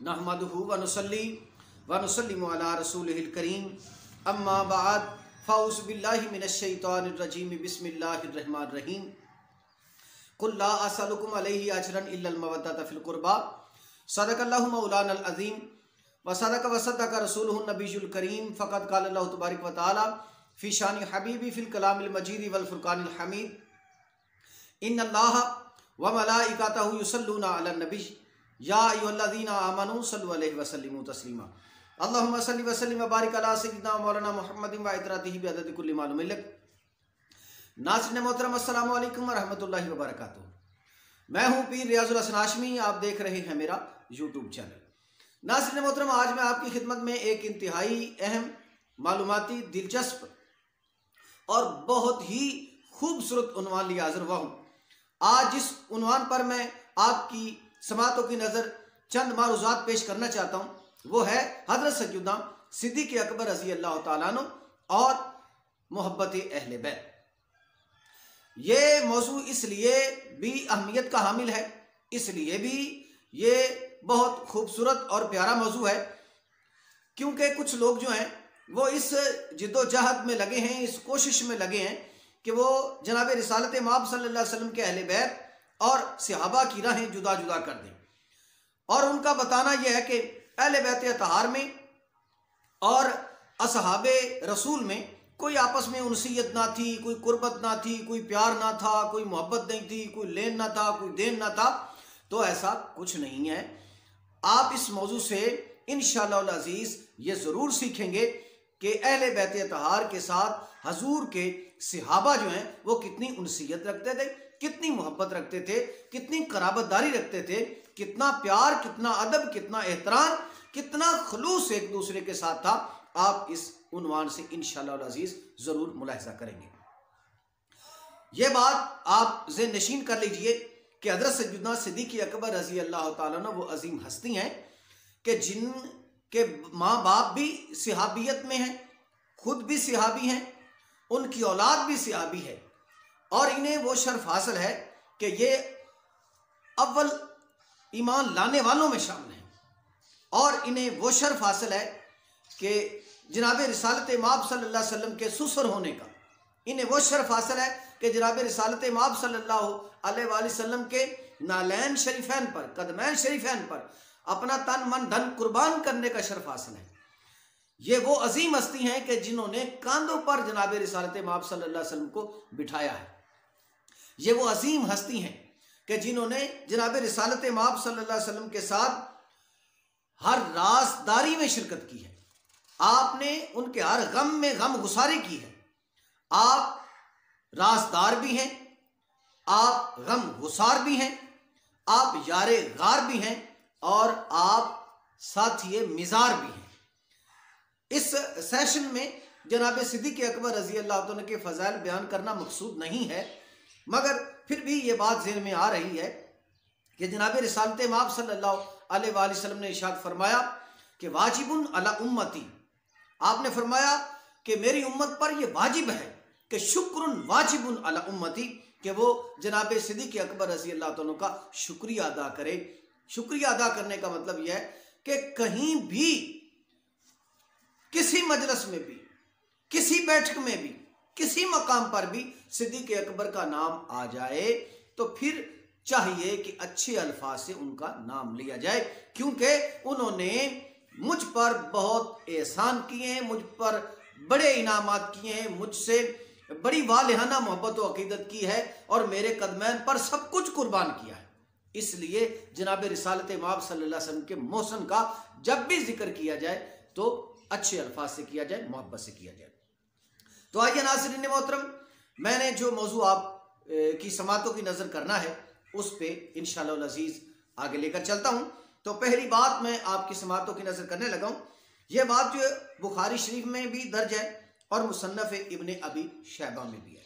नहमदुहु व नुसल्ली व नुसल्लिमु अला रसूलिहिल करीम अम्मा बाद फ़ाउज़ु बिल्लाहि मिनश शैतानिर रजीम बिस्मिल्लाहिर रहमानिर रहीम कुल ला असअलुकुम अलैहि अजरन इल्लल मवद्दत फिल कुर्बा सदक़ल्लाहु मौलानल अज़ीम व सदक़ रसूलुहुन नबियुल करीम फ़क़द क़ाल अल्लाहु तबारक व तआला फ़ी शानि हबीबी फ़िल कलामिल मजीद वल फ़ुरक़ानिल हमीद इन्नल्लाह व मलाइकतहु युसल्लूना अलन नबी या अय्युहल्लज़ीना आमनू सल्लु अलैहि व सल्लिमू तस्लीमा अल्लाहुम्मा सल्लि व सल्लिम व बारिक अला सय्यिदिना मौलाना मुहम्मदिन व इतरातिही बिअदद कुल्ली मालूम लक। नाज़रीन मोहतरम अस्सलामु अलैकुम व रहमतुल्लाहि व बरकातुहू। मैं हूँ पीर रियाजुल हसन हाशमी, आप देख रहे हैं मेरा यूट्यूब चैनल। नाज़रीन मोहतरम, आज मैं आपकी खिदमत में एक इंतहाई अहम, मालूमाती, दिलचस्प और बहुत ही खूबसूरत उन्वान लिया हाज़िर हुआ हूँ। आज जिस उन्वान पर मैं आपकी समातों की नज़र चंद मारूज़ात पेश करना चाहता हूँ वो है हज़रत सैयदना सिद्दीक़ अकबर रज़ी अल्लाह तआला अन्हु और मोहब्बत अहले बैत। ये मौजू इसलिए भी अहमियत का हामिल है, इसलिए भी ये बहुत खूबसूरत और प्यारा मौजू है क्योंकि कुछ लोग जो हैं वो इस जिद्दोजहद में लगे हैं, इस कोशिश में लगे हैं कि वो जनाब रिसालत माब सल्लल्लाहु अलैहि वसल्लम के अहले बैत और सहाबा की राहें जुदा जुदा कर दें। और उनका बताना यह है कि अहले बैत अतहार में और असहाबे रसूल में कोई आपस में उनसीयत ना थी, कोई कुर्बत ना थी, कोई प्यार ना था, कोई मोहब्बत नहीं थी, कोई लेन ना था, कोई देन ना था। तो ऐसा कुछ नहीं है। आप इस मौजू से इंशाअल्लाह अज़ीज़ ये ज़रूर सीखेंगे कि अहले बैत अतहार के साथ हजूर के सहाबा जो हैं वो कितनी उनसीयत रखते थे, कितनी मोहब्बत रखते थे, कितनी कराबतदारी रखते थे, कितना प्यार, कितना अदब, कितना एहतराम, कितना खुलूस एक दूसरे के साथ था। आप इस उन्वान से इंशाअल्लाह अज़ीज़ ज़रूर मुलाहिज़ा करेंगे। ये बात आप ज़हन नशीन कर लीजिए कि हज़रत सैयदना सिद्दीक़ अकबर रज़ी अल्लाह तआला अन्हु वो अजीम हस्ती हैं कि जिनके माँ बाप भी सहाबियत में हैं, खुद भी सहाबी हैं, उनकी औलाद भी सहाबी है और इन्हें वो शर्फ हासिल है कि ये अव्वल ईमान लाने वालों में शामिल हैं। और इन्हें वो शर्फ हासिल है कि जनाब रिसालत माब सल्लल्लाहु अलैहि वसल्लम के ससुर होने का, इन्हें वो शर्फ हासिल है कि जनाब रिसालत माब सल्लल्लाहु अलैहि वसल्लम के नालैन शरीफैन पर, कदमैन शरीफैन पर अपना तन मन धन कुर्बान करने का शर्फ हासिल है। ये वो अजीम हस्ती हैं कि जिन्होंने कांधों पर जनाब रिसालत माब सल्लल्लाहु अलैहि वसल्लम को बिठाया है। ये वो अजीम हस्ती हैं कि जिन्होंने जनाब रिसालत माब सल्लल्लाहु अलैहि वसल्लम के साथ हर राज़दारी में शिरकत की है। आपने उनके हर गम में गम गुसारी की है। आप राज़दार भी हैं, आप गम गुसार भी हैं, आप यारे गार भी हैं और आप साथी मिज़ार भी हैं। इस सेशन में जनाब सिद्दीक़ अकबर रज़ी अल्लाह तआला अन्हु के फ़ज़ाइल बयान करना मकसूद नहीं है, मगर फिर भी ये बात ज़हन में आ रही है कि जनाब रिसालत माब सल्लल्लाहु अलैहि वसल्लम ने इरशाद फरमाया कि वाजिबुन अला उम्मती, आपने फरमाया कि मेरी उम्मत पर यह वाजिब है कि शुक्रुन वाजिबुन अला उम्मती, कि वो जनाब सिद्दीक़ अकबर रज़ी अल्लाह तआला अन्हु का शुक्रिया अदा करे। शुक्रिया अदा करने का मतलब यह है कि कहीं भी, किसी मजलिस में भी, किसी बैठक में भी, किसी मकाम पर भी सिद्दीक़ अकबर का नाम आ जाए तो फिर चाहिए कि अच्छे अल्फाज से उनका नाम लिया जाए, क्योंकि उन्होंने मुझ पर बहुत एहसान किए हैं, मुझ पर बड़े इनामात किए हैं, मुझसे बड़ी वालिहाना मोहब्बत व अकीदत की है और मेरे कदमैन पर सब कुछ कुर्बान किया है। इसलिए जनाब रिसालत माब सल्लल्लाहु अलैहि वसल्लम के मोहसन का जब भी जिक्र किया जाए तो अच्छे अल्फाज से किया जाए, मोहब्बत से किया जाए। तो आइए नाज़रीन मोहतरम, मैंने जो मौजू आप की समातों की नज़र करना है उस पर इंशाअल्लाह अज़ीज़ आगे लेकर चलता हूँ। तो पहली बात मैं आपकी समातों की नज़र करने लगा हूँ। यह बात जो बुखारी शरीफ में भी दर्ज है और मुसन्नफ़ इब्ने अबी शैबा में भी है।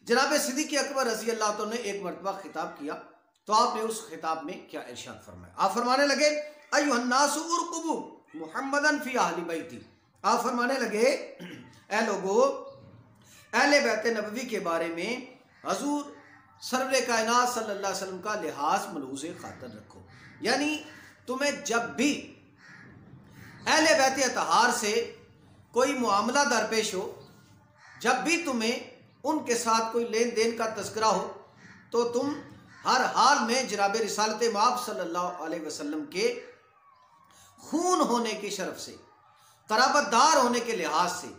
जनाब सिद्दीक़ अकबर रज़ी अल्लाह तआला ने एक मरतबा खिताब किया तो आपने उस खिताब में क्या इरशाद फरमाया। आप फरमाने लगे अय्युहन्नासु उरकुबू मुहम्मदन फी अहली बैती। आप फरमाने लगे ए लोगो, अहले बैत नबवी के बारे में हजूर सरवरे कायनात सल्लल्लाहु अलैहि वसल्लम का लिहाज मलूज़ खातर रखो। यानी तुम्हें जब भी अहले बैत अतहार से कोई मामला दरपेश हो, जब भी तुम्हें उनके साथ कोई लेन देन का तस्करा हो, तो तुम हर हाल में जनाब रिसालत माब सल्लल्लाहु अलैहि वसल्लम के खून होने की शर्फ से, कराबतदार होने के लिहाज से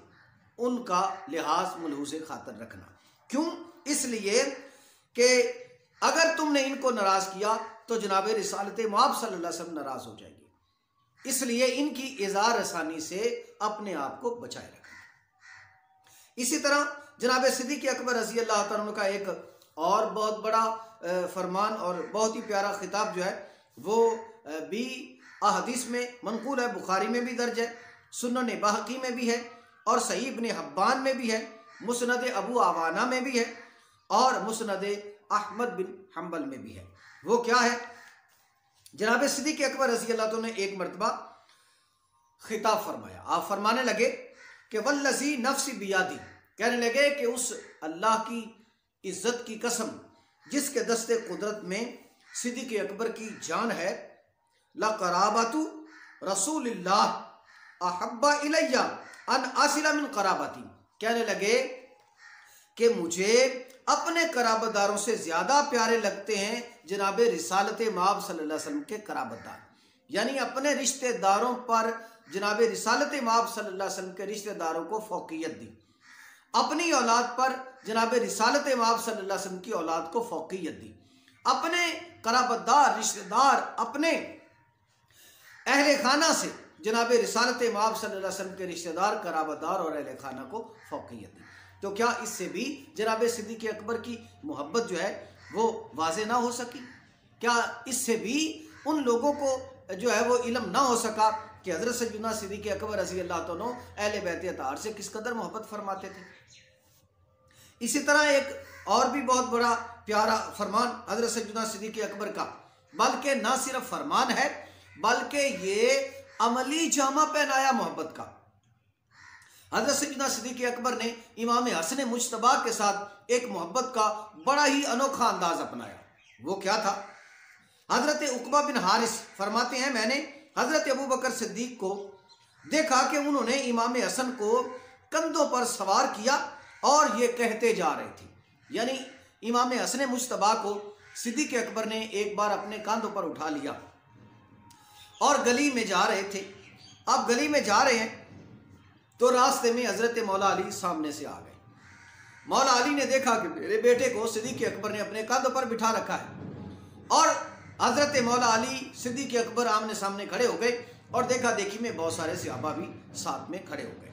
उनका लिहाज मलहूज़ खातर रखना। क्यों? इसलिए कि अगर तुमने इनको नाराज़ किया तो जनाब रिसालत माब सल्लल्लाहु अलैहि वसल्लम नाराज़ हो जाएंगे। इसलिए इनकी इज़ार रसानी से अपने आप को बचाए रखना। इसी तरह जनाब सिद्दीक़ अकबर रज़ी अल्लाह तआला अन्हु का एक और बहुत बड़ा फरमान और बहुत ही प्यारा खिताब जो है वो भी अहदीस में मनकूल है, बुखारी में भी दर्ज है, सुनन बहकी में भी है और सही इब्न हब्बान में भी है, मुस्नद अबू आवाना में भी है और मुस्नद अहमद बिन हम्बल में भी है। वो क्या है? जनाब सिद्दीक़ अकबर रज़ी अल्लाह तआला ने एक मरतबा खिताब फरमाया। आप फरमाने लगे कि वल्लज़ी नफ्सी बियादी, कहने लगे कि उस अल्लाह की इज्जत की कसम जिसके दस्ते कुदरत में सिद्दीक़ अकबर की जान है, ला कराबतु रसूलिल्लाह अहब्बा इलैया अन आसिला मिन कराबती, कहने लगे कि मुझे अपने कराबतदारों से ज़्यादा प्यारे लगते हैं जनाब रिसालत माब सल्लल्लाहु अलैहि वसल्लम के कराबतदार। यानी अपने रिश्तेदारों पर जनाब रिसालत माब सल्लल्लाहु अलैहि वसल्लम के रिश्तेदारों को फौकियत दी, अपनी औलाद पर जनाब रिसालत माब सल्लल्लाहु अलैहि वसल्लम की औलाद को फौकियत दी, अपने कराबतदार रिश्तेदार अपने अहले खाना से जनाब रिसालत माब सल्लल्लाहु अलैहि वसल्लम के रिश्तेदार कराबतदार और अहले खाना को फौकियत दी। तो क्या इससे भी जनाब सिद्दीक़ अकबर की मोहब्बत जो है वो वाज़े ना हो सकी? क्या इससे भी उन लोगों को जो है वो इल्म ना हो सका कि हज़रत सय्यदना सिद्दीक़ अकबर रज़ी अल्लाह तआला अहले बैत अतहार से किस कदर मोहब्बत फरमाते थे? इसी तरह एक और भी बहुत बड़ा प्यारा फरमान हज़रत सय्यदना सिद्दीक़ अकबर का, बल्कि ना सिर्फ फरमान है बल्कि ये अमली जामा पहनाया मोहब्बत का। हज़रत सय्यदना सिद्दीक़ अकबर ने इमाम हसन मुज्तबा के साथ एक मोहब्बत का बड़ा ही अनोखा अंदाज अपनाया। वो क्या था? हज़रत उक़बा बिन हारिस फरमाते हैं, मैंने हज़रत अबू बकर सिद्दीक़ को देखा कि उन्होंने इमाम हसन को कंधों पर सवार किया और ये कहते जा रहे थे, यानी इमाम हसन मुज्तबा को सिद्दीक़ अकबर ने एक बार अपने कंधों पर उठा लिया और गली में जा रहे थे। अब गली में जा रहे हैं तो रास्ते में हज़रत मौला अली सामने से आ गए। मौला अली ने देखा कि मेरे बेटे को सिद्दीक़ अकबर ने अपने कंधों पर बिठा रखा है और हज़रत मौला अली सिद्दीक़ अकबर आमने सामने खड़े हो गए और देखा देखी में बहुत सारे सहाबा भी साथ में खड़े हो गए।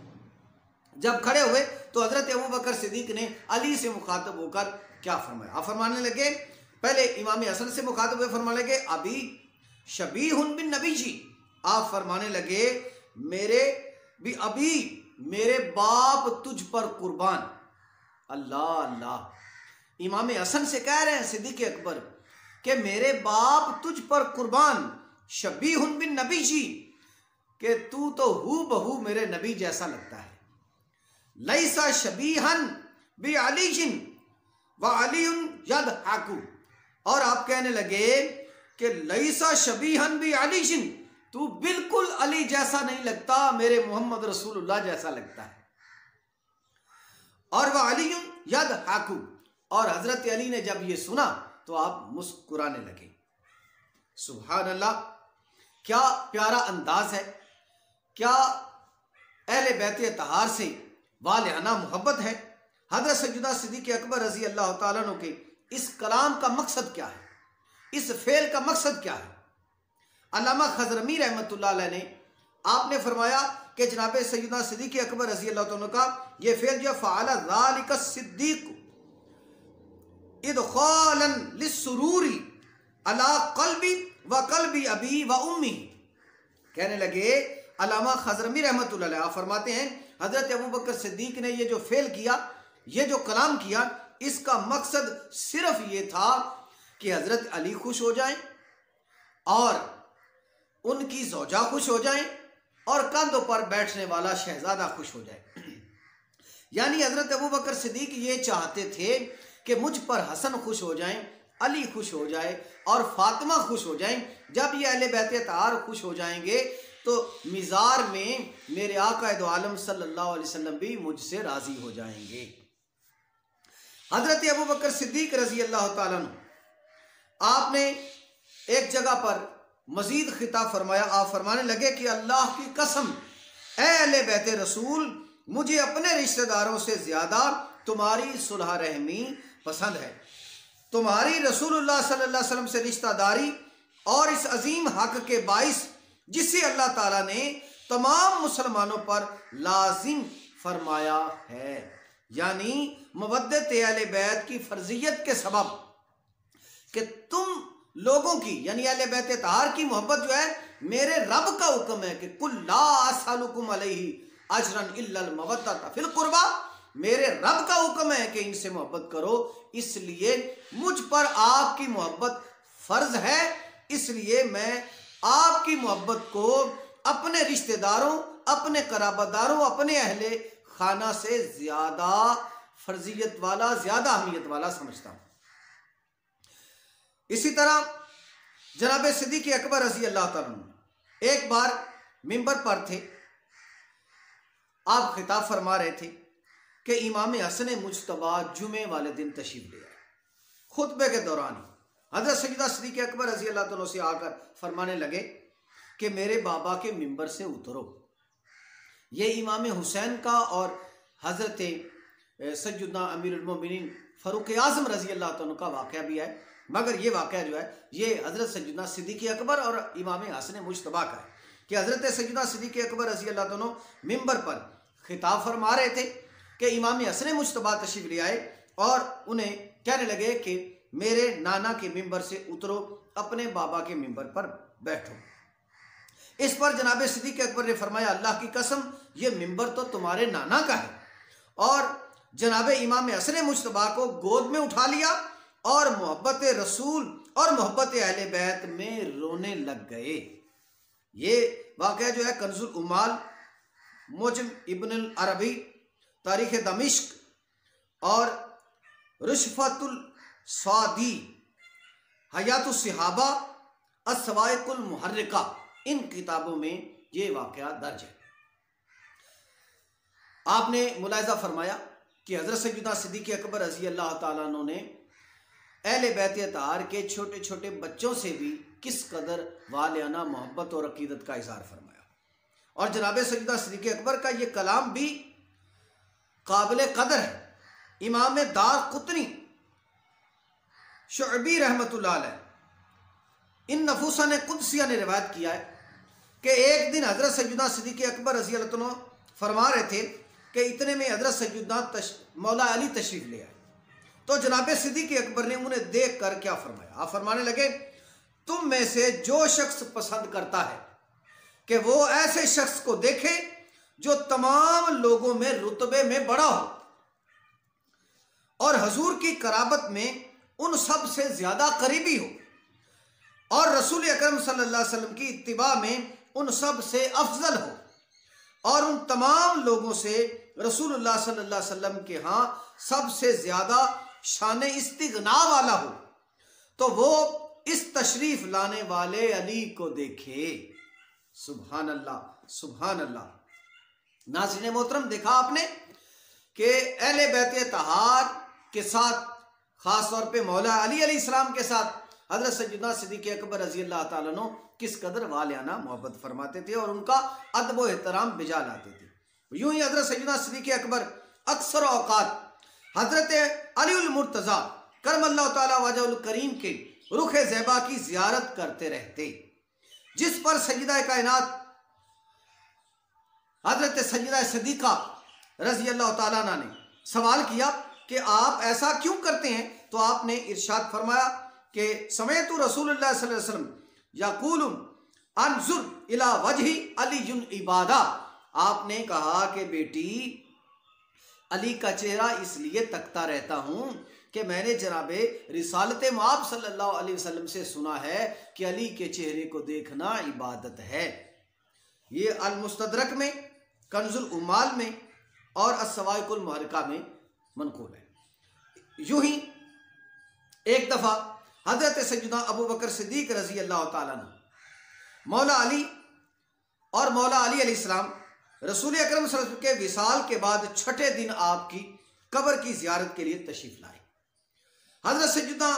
जब खड़े हुए तो हज़रत अबू बकर सिद्दीक़ ने अली से मुखातब होकर क्या फरमाया? आप फरमाने लगे, पहले इमाम हसन से मुखातब हुए, फरमाने लगे अभी शबीहुन बिन नबी जी। आप फरमाने लगे मेरे बाप तुझ पर कुर्बान। अल्लाह अल्लाह, इमाम हसन से कह रहे हैं सिद्दीक़ अकबर कि मेरे बाप तुझ पर कुर्बान, शबीहुन बिन नबी जी, कि तू तो हू बहू मेरे नबी जैसा लगता है। लैसा शबीहन बि अलीजिन व अलीउन यदहाकु, और आप कहने लगे कि लैसा शबीहन बि अलीजिन, तू बिल्कुल अली जैसा नहीं लगता, मेरे मोहम्मद रसूलुल्लाह जैसा लगता है। और वह अलीउन यदहाकु, और हजरत अली ने जब ये सुना तो आप मुस्कुराने लगे। सुभान अल्लाह, क्या प्यारा अंदाज है, क्या अहले बैत अतहार से वालियाना मोहब्बत है। हज़रत सय्यदना सिद्दीक़ अकबर रज़ी अल्लाह ताला अन्हु के इस कलाम का मकसद क्या है, इस फेल का मकसद क्या है? अल्लामा खज़रमी रहमतुल्लाह अलैह ने आपने फरमाया कि जनाब सय्यदना सिद्दीक़ अकबर रज़ी अल्लाह ताला अन्हु का ये फेल जो फ़अला ज़ालिका सिद्दीक़ इदख़ालन लिस्सुरूरी अला क़ल्बी व क़ल्बी अबी व उम्मी। कहने लगे अल्लामा खज़रमी रहमतुल्लाह अलैह आप फरमाते हैं हज़रत अबू बकर सिद्दीक़ ने ये जो फेल किया, ये जो कलाम किया, इसका मकसद सिर्फ ये था कि हज़रत अली खुश हो जाएं और उनकी ज़ौजा खुश हो जाएं और कंधों पर बैठने वाला शहजादा खुश हो जाए। यानी हज़रत अबू बकर सिद्दीक़ ये चाहते थे कि मुझ पर हसन खुश हो जाएं अली खुश हो जाए और फातिमा खुश हो जाएं। जब ये अहले बैत अतहार खुश हो जाएंगे तो मिज़ार में मेरे आका दो आलम सल्लल्लाहु अलैहि वसल्लम भी मुझसे राजी हो जाएंगे। हजरत अबू बकर सिद्दीक रजी अल्लाह ताला अन्हु, आपने एक जगह पर मजीद खिताब फरमाया। आप फरमाने लगे कि अल्लाह की कसम ए अहले बैत रसूल, मुझे अपने रिश्तेदारों से ज्यादा तुम्हारी सुलह रहमी पसंद है। तुम्हारी रसूलुल्लाह सल्लल्लाहु अलैहि वसल्लम से रिश्तेदारी और इस अजीम हक के बाइस जिसे अल्लाह ताला ने तमाम मुसलमानों पर लाजिम फरमाया है, यानी मवद्दत अहले बैत की फर्जियत के सबब कि तुम लोगों की यानी अहले बैत अतहार की मोहब्बत जो है मेरे रब का हुक्म है कि कुल ला असअलुकुम अलैहि अजरन इल्लल मवद्दत फिल कुर्बा, मेरे रब का हुक्म है कि इनसे मोहब्बत करो, इसलिए मुझ पर आपकी मोहब्बत फर्ज है। इसलिए मैं आपकी मोहब्बत को अपने रिश्तेदारों, अपने कराबादारों, अपने अहले खाना से ज्यादा फर्जियत वाला, ज्यादा अहमियत वाला समझता हूं। इसी तरह जनाब सिद्दीक अकबर रजी अल्लाह तआला अन्हु एक बार मिंबर पर थे। आप खिताब फरमा रहे थे कि इमाम हसन मुज्तबा जुमे वाले दिन तशरीफ ले आए। खुतबे के दौरान हजरत सैयदा सिद्दीक अकबर रजी अल्लाह तआला से आकर फरमाने लगे कि मेरे बाबा के मिंबर से उतरो। ये इमाम हुसैन का और हजरत सैयदना अमीरुल मोमिनीन फारूक आजम रजी अल्लाह तआला का वाक़या भी है, मगर ये वाक़या जो है ये हजरत सैयदना सिद्दीक अकबर और इमाम हसन मुज्तबा का है कि हजरत सैयदना सिद्दीक अकबर रजी अल्लाह तआला मिंबर पर खिताब फरमा रहे थे कि इमाम हसन मुज्तबा तशरीफ ले आए और उन्हें कहने लगे कि मेरे नाना के मिंबर से उतरो, अपने बाबा के मिंबर पर बैठो। इस पर जनाब सिद्दीक अकबर ने फरमाया अल्लाह की कसम ये मिंबर तो तुम्हारे नाना का है, और जनाब इमाम हसन मुज्तबा को गोद में उठा लिया और मोहब्बत रसूल और मोहब्बत अहले बैत में रोने लग गए। ये वाक़या जो है कंजुल उमाल, मोजम इब्न अल अरबी, तारीख़ दमिश्क और रुशफतुल सादी, हयातुस सहाबा, अस्सवाइकुल मुहर्रिका, इन किताबों में ये वाक़या दर्ज है। आपने मुलाहिज़ा फरमाया कि हज़रत सैयदना सिद्दीक़ अकबर रज़ी अल्लाह ताला अन्हु ने अहले बैत अतहार के छोटे छोटे बच्चों से भी किस कदर वालियाना मोहब्बत और अकीदत का इज़हार फरमाया। और जनाब सैयदना सिद्दीक़ अकबर का ये कलाम भी काबिल कदर है। इमाम दार कुतनी शुअबी रहमतुल्लाह अलैह इन नफूसा ने कुदसिया ने रिवायत किया है कि एक दिन हज़रत सैयदना सिद्दीक़ अकबर रज़ी अल्लाह तआला फरमा रहे थे कि इतने में हज़रत सैयदना मौला अली तशरीफ़ ले आए। तो जनाब सिद्दीक़ अकबर ने उन्हें देख कर क्या फरमाया, आप फरमाने लगे तुम में से जो शख्स पसंद करता है कि वो ऐसे शख्स को देखे जो तमाम लोगों में रुतबे में बड़ा हो और हजूर की कराबत में उन सब से ज्यादा करीबी हो और रसूल अकरम सल्लल्लाहु अलैहि वसल्लम की इत्तिबा में उन सब से अफजल हो और उन तमाम लोगों से रसूलुल्लाह सल्लल्लाहु अलैहि वसल्लम के यहाँ सबसे ज्यादा शान इस्तिगना वाला हो, तो वो इस तशरीफ लाने वाले अली को देखे। सुभान अल्लाह, सुभान अल्लाह। नाज़रीन मोहतरम, देखा आपने कि अहले बैत अतहार के साथ खास तौर पे मौला अली अलैहिस्सलाम के साथ हजरत सैयदना सिद्दीक़ अकबर रज़ी अल्लाह ताला अन्हु किस कदर वालियाना मोहब्बत फरमाते थे और उनका अदब व एहतराम बिजा लाते थे। यूं ही हजरत सैयदना सिद्दीक़ अकबर अक्सर औकात हजरत अलीउल मुर्तज़ा करमल्लाहु ताला वजहुल करीम के रुख ज़ैबा की ज़ियारत करते रहते, जिस पर सय्यदा कायनात हजरत सय्यदा सिद्दीक़ा रज़ी अल्लाह ताला अन्हा ने सवाल किया कि आप ऐसा क्यों करते हैं, तो आपने इरशाद फरमाया कि समयतु रसूलुल्लाह सल्लल्लाहु अलैहि वसल्लम यक़ूलु अनजुर इला वजही अलीयुन इबादा। आपने कहा कि बेटी अली का चेहरा इसलिए तकता रहता हूँ कि मैंने जनाबे रिसालत मुआब सल्लल्लाहु अलैहि वसल्लम से सुना है कि अली के चेहरे को देखना इबादत है। ये अल मुस्तदरक में, कंजुल उमाल में और अस्सवाइकुल मुहर्रिका में मनकूल है। यूं ही एक दफ़ा हजरत सैयदना अबू बकर सिद्दीक रजी अल्लाह ताला अन्हु, मौला अली और मौला अली अलैहिस्सलाम रसूल अकरम सल्लल्लाहु अलैहि वसल्लम के विसाल के बाद छठे दिन आपकी कब्र की जियारत के लिए तशरीफ लाए। हजरत सैयदना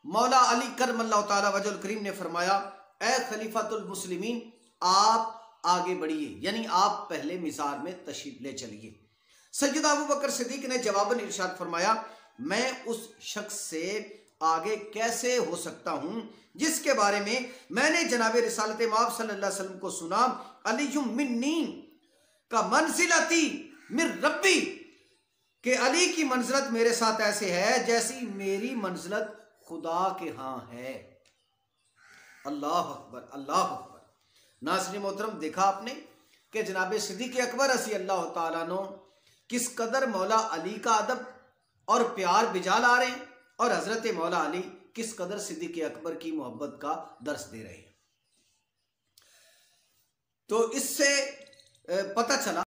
मौला अली करमल्लाहु ताला वजहुल करीम ने फरमाया, ए खलीफातुल मुस्लिमीन, आप आगे बढ़िए, यानी आप पहले मिज़ार में तशरीफ ले चलिए। सैयदना अबू बकर सिद्दीक ने जवाबन इरशाद फरमाया, मैं उस शख्स से आगे कैसे हो सकता हूं जिसके बारे में मैंने जनाब रिसालत माब सल्लल्लाहु अलैहि वसल्लम को सुना, अलीयुम मिन्नी का मंजिलती मिर रब्बी, कि अली की मंजिलत मेरे साथ ऐसे है जैसी मेरी मंजिलत खुदा के यहाँ है। अल्लाह अकबर, अल्लाह अकबर। नाज़रीन मोहतरम, देखा आपने कि जनाब सिद्दीक़ अकबर रज़ी अल्लाह ताला अन्हु किस कदर मौला अली का अदब और प्यार बिजा ला रहे हैं, और हजरत मौला अली किस कदर सिद्दीक़ अकबर की मोहब्बत का दर्स दे रहे हैं। तो इससे पता चला